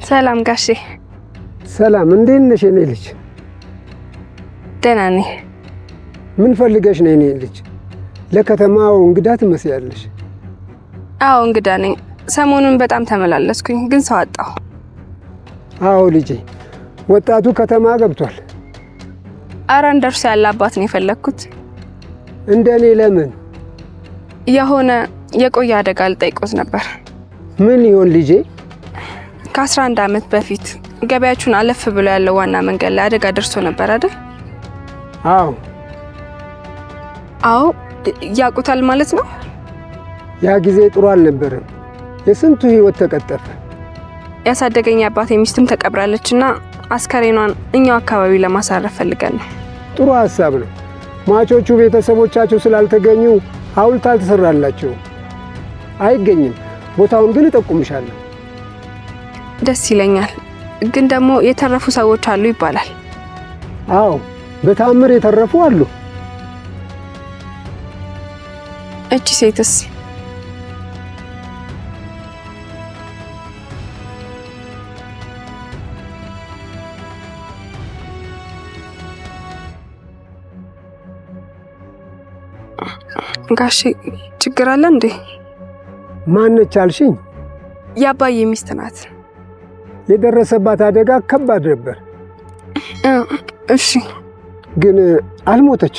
ሰላም ጋሼ። ሰላም፣ እንዴት ነሽ የኔ ልጅ? ደህና ነኝ። ምን ፈልገሽ ነው የኔ ልጅ? ለከተማው እንግዳ ትመስያለሽ። አዎ እንግዳ ነኝ። ሰሞኑን በጣም ተመላለስኩኝ፣ ግን ሰው አጣሁ። አዎ ልጄ፣ ወጣቱ ከተማ ገብቷል። ኧረ እንደርሱ ያለ አባት ነው የፈለግኩት። እንደኔ ለምን? የሆነ የቆየ አደጋ ልጠይቆት ነበር። ምን ይሆን ልጄ? ከ11 ዓመት በፊት ገበያችሁን አለፍ ብሎ ያለው ዋና መንገድ ላይ አደጋ ደርሶ ነበር አይደል? አዎ። አዎ ያውቁታል ማለት ነው? ያ ጊዜ ጥሩ አልነበረም። የስንቱ ህይወት ተቀጠፈ። ያሳደገኝ አባቴ ሚስትም ተቀብራለችና አስከሬኗን እኛው አካባቢ ለማሳረፍ ፈልገን ነው። ጥሩ ሐሳብ ነው። ሟቾቹ ቤተሰቦቻቸው ስላልተገኙ ሐውልት አልተሰራላቸውም። አይገኝም። ቦታውን ግን እጠቁምሻለሁ። ደስ ይለኛል። ግን ደግሞ የተረፉ ሰዎች አሉ ይባላል። አዎ በታምር የተረፉ አሉ። እቺ ሴትስ? ጋሼ ችግር አለ እንዴ? ማነች አልሽኝ? የአባዬ ሚስት ናት። የደረሰባት አደጋ ከባድ ነበር። እሺ። ግን አልሞተች።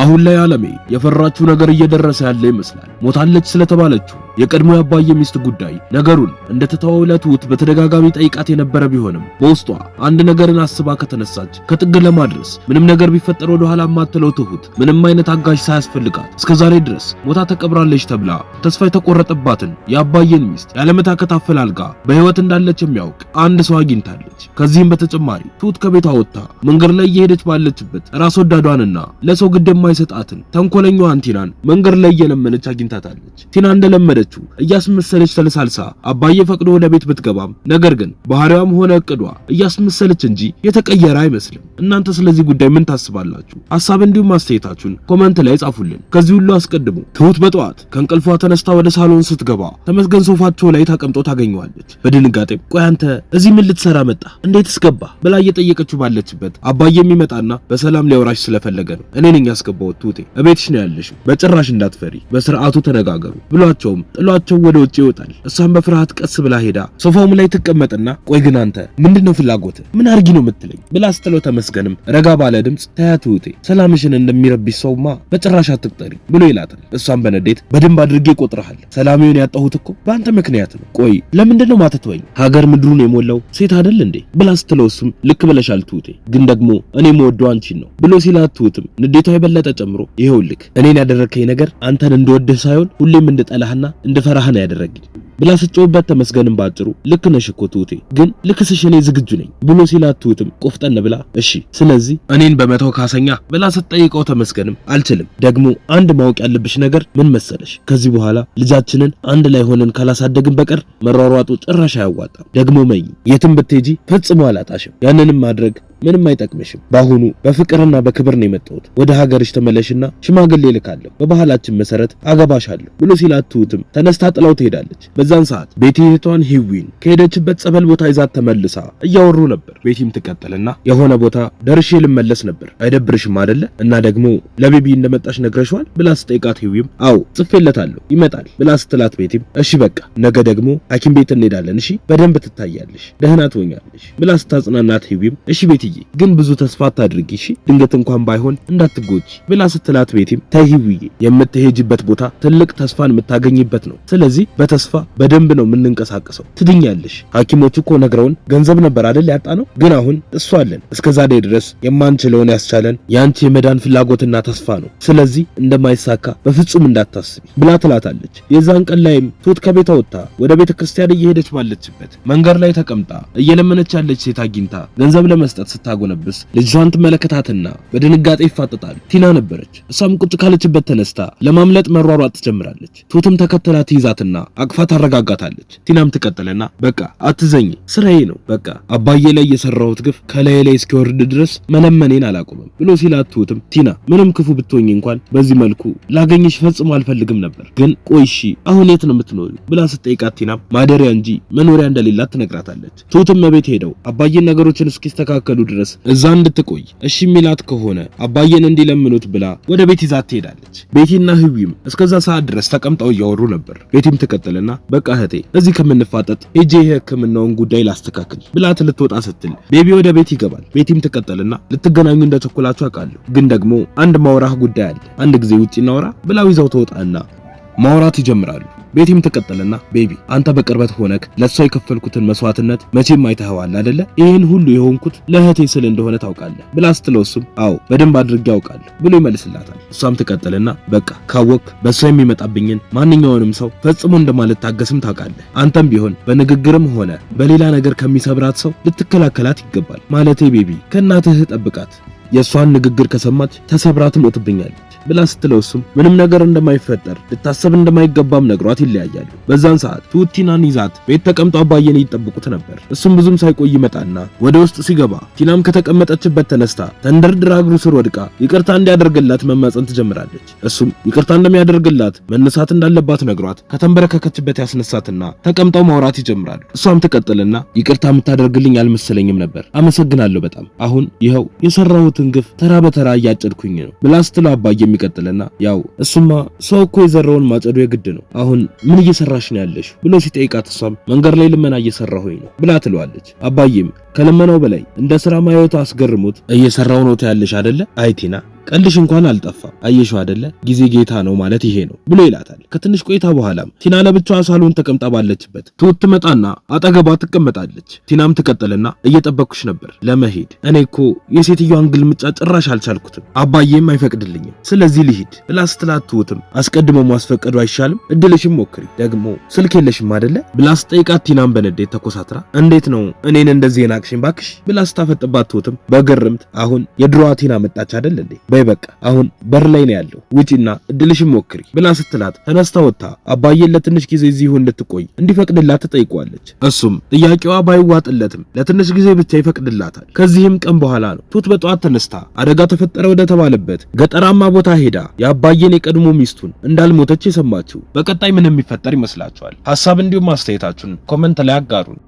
አሁን ላይ ዓለሜ የፈራችው ነገር እየደረሰ ያለ ይመስላል። ሞታለች ስለተባለችው የቀድሞ ያባዬ ሚስት ጉዳይ ነገሩን እንደተተወው ለትሁት በተደጋጋሚ ጠይቃት የነበረ ቢሆንም በውስጧ አንድ ነገርን አስባ ከተነሳች ከጥግ ለማድረስ ምንም ነገር ቢፈጠር ወደ ኋላ ማትለው ትሁት ምንም አይነት አጋዥ ሳያስፈልጋት እስከዛሬ ድረስ ሞታ ተቀብራለች ተብላ ተስፋ የተቆረጠባትን የአባዬን ሚስት ያለመታከት አፈላልጋ በህይወት እንዳለች የሚያውቅ አንድ ሰው አግኝታለች። ከዚህም በተጨማሪ ትሁት ከቤቷ ወጥታ መንገድ ላይ እየሄደች ባለችበት ራስ ወዳዷንና ለሰው ግድ የማይሰጣትን ተንኮለኛዋን ቲናን መንገድ ላይ እየለመነች አግኝታታለች። ቲና እንደለመደችው እያስመሰለች ተለሳልሳ አባዬ ፈቅዶ ወደ ቤት ብትገባም ነገር ግን ባህሪዋም ሆነ እቅዷ እያስመሰለች እንጂ የተቀየረ አይመስልም። እናንተ ስለዚህ ጉዳይ ምን ታስባላችሁ? ሐሳብ እንዲሁም አስተያየታችሁን ኮሜንት ላይ ጻፉልን። ከዚህ ሁሉ አስቀድሞ ትሁት በጠዋት ከእንቅልፏ ተነስታ ወደ ሳሎን ስትገባ ተመስገን ሶፋቸው ላይ ተቀምጦ ታገኘዋለች። በድንጋጤም ቆይ አንተ እዚህ ምን ልትሰራ መጣ? እንዴትስ ገባ? ብላ እየጠየቀችው ባለችበት አባዬ የሚመጣና በሰላም ሊያወራሽ ስለፈለገ ነው እኔ ነኝ ያስገባው ትሁቴ እቤትሽ ነው ያለሽው፣ በጭራሽ እንዳትፈሪ፣ በስርዓቱ ተነጋገሩ ብሏቸውም ጥሏቸው ወደ ውጭ ይወጣል። እሷም በፍርሃት ቀስ ብላ ሄዳ ሶፋውም ላይ ትቀመጥና ቆይ ግን አንተ ምንድነው ፍላጎት? ምን አርጊ ነው የምትለኝ? ብላ ስትለው ተመስገንም ረጋ ባለ ድምጽ ተያ ትሁቴ ሰላምሽን እንደሚረብሽ ሰውማ በጭራሽ አትቁጠሪ ብሎ ይላታል። እሷም በነዴት በደንብ አድርጌ ቆጥረሃል፣ ሰላሜውን ያጣሁት እኮ በአንተ ምክንያት ነው። ቆይ ለምንድነው ማተትወኝ? ሀገር ምድሩን የሞላው ሴት አይደል እንዴ? ብላ ስትለው እሱም ልክ ብለሻል ትሁቴ፣ ግን ደግሞ እኔ የምወደው አንቺን ነው ብሎ ሲላት ትሁትም ንዴቷ የበለጠ ጨምሮ ይሄውልክ እኔን ያደረከኝ ነገር አንተን እንደወድህ ሳይሆን ሁሌም እንደጠላህና እንደፈራህ ነው ያደረገኝ ብላ ስትጮህበት ተመስገንም ባጭሩ ልክ ነሽ እኮ ትሁቴ፣ ግን ልክስሽ እኔ ዝግጁ ነኝ ብሎ ሲላት ትሁትም ቆፍጠን ብላ እሺ ስለዚህ እኔን በመተው ካሰኛ ብላ ስትጠይቀው ተመስገንም አልችልም፣ ደግሞ አንድ ማወቅ ያለብሽ ነገር ምን መሰለሽ፣ ከዚህ በኋላ ልጃችንን አንድ ላይ ሆነን ካላሳደግን በቀር መሯሯጡ ጭራሽ አያዋጣም። ደግሞ መኝ የትም ብትሄጂ ፈጽሞ አላጣሽም፣ ያንንም ማድረግ ምንም አይጠቅምሽም። ባሁኑ በፍቅርና በክብር ነው የመጣሁት። ወደ ሀገርሽ ተመለሽና ሽማግሌ ልካለሁ፣ በባህላችን መሰረት አገባሻለሁ ብሎ ሲላት ትሁትም ተነስታ ጥላው ትሄዳለች። በዛን ሰዓት ቤቲ እህቷን ሂዊን ከሄደችበት ጸበል ቦታ ይዛት ተመልሳ እያወሩ ነበር። ቤቲም ትቀጥልና የሆነ ቦታ ደርሼ ልመለስ ነበር አይደብርሽም አይደለ? እና ደግሞ ለቤቢ እንደመጣሽ ነግረሽዋል ብላ ስትጠይቃት ሂዊም አዎ ጽፌለታለሁ ይመጣል ብላ ስትላት ቤቲም እሺ በቃ ነገ ደግሞ ሐኪም ቤት እንሄዳለን፣ እሺ በደንብ ትታያለሽ፣ ደህና ትሆኛለሽ ብላ ስታጽናናት ሂዊም እሺ ቤቲ ግን ብዙ ተስፋ አታድርጊ እሺ፣ ድንገት እንኳን ባይሆን እንዳትጎጂ ብላ ስትላት ቤቲም ተይ ሂዊዬ የምትሄጂበት ቦታ ትልቅ ተስፋን የምታገኝበት ነው። ስለዚህ በተስፋ በደንብ ነው የምንንቀሳቀሰው፣ ትድኛለሽ። ሐኪሞቹ እኮ ነግረውን ገንዘብ ነበር አይደል ያጣ ነው፣ ግን አሁን እሱ አለን። እስከዛሬ ድረስ የማንችለውን ያስቻለን ያንቺ የመዳን ፍላጎትና ተስፋ ነው። ስለዚህ እንደማይሳካ በፍጹም እንዳታስቢ ብላ ትላታለች። የዛን ቀን ላይም ትሁት ከቤቷ ወጥታ ወደ ቤተክርስቲያን እየሄደች ባለችበት መንገድ ላይ ተቀምጣ እየለመነች ያለች ሴት አግኝታ ገንዘብ ለመስጠት ስታጎነብስ ልጇን ትመለከታትና በድንጋጤ ይፋጠጣል። ቲና ነበረች። እሷም ቁጭ ካለችበት ተነስታ ለማምለጥ መሯሯጥ ትጀምራለች። ትሁትም ተከተላ ትይዛትና አቅፋ ታረጋጋታለች። ቲናም ትቀጥልና በቃ አትዘኝ፣ ስራዬ ነው። በቃ አባዬ ላይ የሰራሁት ግፍ ከላይ ላይ እስኪወርድ ድረስ መለመኔን አላቆምም ብሎ ሲላት ትሁትም ቲና ምንም ክፉ ብትሆኝ እንኳን በዚህ መልኩ ላገኝሽ ፈጽሞ አልፈልግም ነበር፣ ግን ቆይሺ አሁን የት ነው የምትኖሪው ብላ ስትጠይቃት ቲናም ማደሪያ እንጂ መኖሪያ እንደሌላት ትነግራታለች። ትሁትም ቤት ሄደው አባዬን ነገሮችን እስኪስተካከሉ ድረስ እዛ እንድትቆይ እሺ ሚላት ከሆነ አባዬን እንዲለምኑት ብላ ወደ ቤት ይዛት ትሄዳለች። ቤቲና ህዊም እስከዛ ሰዓት ድረስ ተቀምጠው እያወሩ ነበር። ቤቲም ትቀጥልና በቃ እህቴ እዚህ ከምንፋጠጥ ሄጄ የህክምናውን ጉዳይ ላስተካክል ብላት ልትወጣ ስትል ቤቢ ወደ ቤት ይገባል። ቤቲም ትቀጥልና ልትገናኙ እንደቸኮላችሁ አውቃለሁ፣ ግን ደግሞ አንድ ማውራህ ጉዳይ አለ፣ አንድ ጊዜ ውጪ እናውራ ብላው ይዘው ተወጣና ማውራት ይጀምራሉ። ቤቲም ተቀጠለና ቤቢ አንተ በቅርበት ሆነክ ለሷ የከፈልኩትን መስዋዕትነት መቼም አይተኸዋል አይደለ? ይሄን ሁሉ የሆንኩት ለእህቴ ስል እንደሆነ ታውቃለህ ብላ ስትለውስም አዎ በደንብ አድርጌ አውቃለሁ ብሎ ይመልስላታል። እሷም ተቀጠለና በቃ ካወክ በሷ የሚመጣብኝን ማንኛውንም ሰው ፈጽሞ እንደማልታገስም ታውቃለህ። አንተም ቢሆን በንግግርም ሆነ በሌላ ነገር ከሚሰብራት ሰው ልትከላከላት ይገባል። ማለቴ ቤቢ ከእናትህ ጠብቃት፣ የሷን ንግግር ከሰማች ተሰብራ ትሞትብኛለች ብላ ስትለውስም ምንም ነገር እንደማይፈጠር ልታሰብ እንደማይገባም ነግሯት ይለያያሉ። በዛን ሰዓት ቲናን ይዛት ቤት ተቀምጦ አባዬን ይጠብቁት ነበር። እሱም ብዙም ሳይቆይ ይመጣና ወደ ውስጥ ሲገባ ቲናም ከተቀመጠችበት ተነስታ ተንደርድራ እግሩ ስር ወድቃ ይቅርታ እንዲያደርግላት መማጸን ትጀምራለች። እሱም ይቅርታ እንደሚያደርግላት መነሳት እንዳለባት ነግሯት ከተንበረከከችበት ያስነሳትና ተቀምጠው ማውራት ይጀምራሉ። እሷም ትቀጥልና ይቅርታ የምታደርግልኝ አልመሰለኝም ነበር፣ አመሰግናለሁ በጣም አሁን ይኸው የሰራሁትን ግፍ ተራ በተራ እያጨድኩኝ ነው ብላ ስትለው አባዬ የሚቀጥልና ያው እሱማ ሰው እኮ የዘራውን ማጨዱ የግድ ነው፣ አሁን ምን እየሰራሽ ነው ያለሽ ብሎ ሲጠይቃት እሷም መንገድ ላይ ልመና እየሰራሁኝ ነው ብላ ትለዋለች። አባዬም ከለመናው በላይ እንደ ስራ ማየቱ አስገርሙት እየሰራው ነው ታያለሽ አይደለ? አይ ቲና ቀልሽ እንኳን አልጠፋም፣ አየሽው አይደለ? ጊዜ ጌታ ነው ማለት ይሄ ነው ብሎ ይላታል። ከትንሽ ቆይታ በኋላም ቲና ለብቻዋ ሳሎን ተቀምጣ ባለችበት ትሁት ትመጣና አጠገቧ ትቀመጣለች። ቲናም ትቀጥልና እየጠበቅኩሽ ነበር ለመሄድ፣ እኔ እኮ የሴትዮዋን ግልምጫ ጭራሽ አልቻልኩትም፣ አባዬም አይፈቅድልኝም፣ ስለዚህ ልሂድ ብላ ስትላት ትሁትም አስቀድሞ ማስፈቀዱ አይሻልም? እድልሽም ሞክሪ፣ ደግሞ ስልክ የለሽም አይደለ ብላ ስትጠይቃት ቲናም በንዴት ተኮሳትራ እንዴት ነው እኔን እንደዚህ ናቅሽኝ ባክሽ ብላ ስታፈጥባት ትሁትም በግርምት አሁን የድሮዋ ቲና መጣች አይደል እንዴ? በይ በቃ አሁን በር ላይ ነው ያለው፣ ውጪና እድልሽም ሞክሪ ብላ ስትላት ተነስታ ወጣ አባዬን ለትንሽ ጊዜ እዚሁ እንድትቆይ እንዲፈቅድላት ትጠይቋለች። እሱም ጥያቄዋ ባይዋጥለትም ለትንሽ ጊዜ ብቻ ይፈቅድላታል። ከዚህም ቀን በኋላ ነው ትሁት በጠዋት ተነስታ አደጋ ተፈጠረ ወደ ተባለበት ገጠራማ ቦታ ሄዳ የአባዬን የቀድሞ ሚስቱን እንዳልሞተች የሰማችው። በቀጣይ ምን የሚፈጠር ይመስላችኋል? ሐሳብ እንዲሁም አስተያየታችሁን ኮሜንት ላይ አጋሩን።